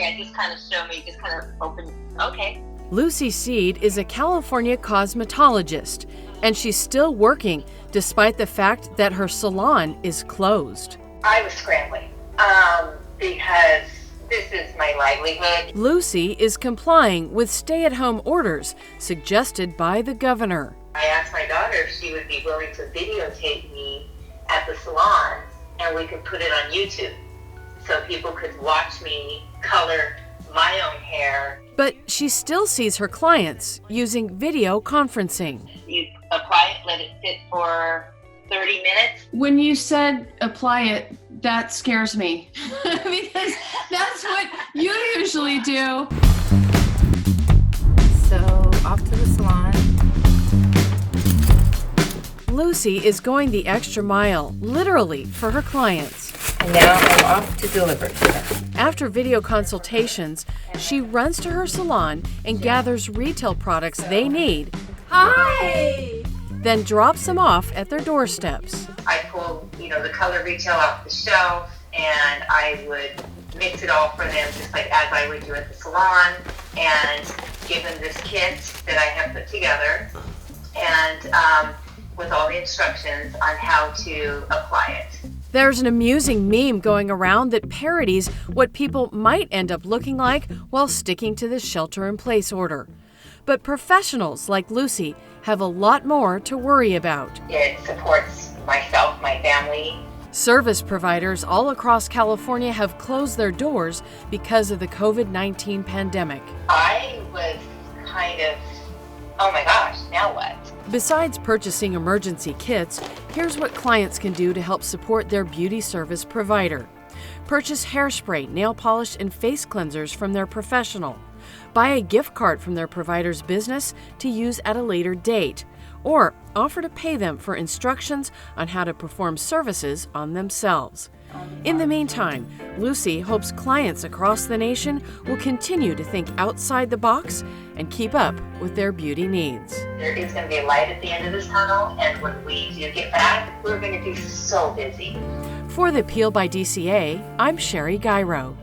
Yeah, just kind of show me, just kind of open. Okay. Lucy Seed is a California cosmetologist, and she's still working despite the fact that her salon is closed. I was scrambling because this is my livelihood. Lucy is complying with stay-at-home orders suggested by the governor. I asked my daughter if she would be willing to videotape me at the salon, and we could put it on YouTube so people could watch me color my own hair. But she still sees her clients using video conferencing. You apply it, let it sit for 30 minutes. When you said apply it, that scares me because that's what you usually do. So off to the salon. Lucy is going the extra mile, literally, for her clients. And now I'm off to deliver to them. After video consultations, she runs to her salon and gathers retail products they need. Hi! Then drops them off at their doorsteps. I pull, the color retail off the shelf, and I would mix it all for them just like as I would do at the salon, and give them this kit that I have put together, and with all the instructions on how to apply it. There's an amusing meme going around that parodies what people might end up looking like while sticking to the shelter-in-place order. But professionals like Lucy have a lot more to worry about. It supports myself, my family. Service providers all across California have closed their doors because of the COVID-19 pandemic. I was kind of, oh my gosh, now what? Besides purchasing emergency kits, here's what clients can do to help support their beauty service provider. Purchase hairspray, nail polish, and face cleansers from their professional. Buy a gift card from their provider's business to use at a later date, or offer to pay them for instructions on how to perform services on themselves. In the meantime, Lucy hopes clients across the nation will continue to think outside the box and keep up with their beauty needs. There is going to be a light at the end of this tunnel, and when we do get back, we're going to be so busy. For the Peel by DCA, I'm Sherry Gyro.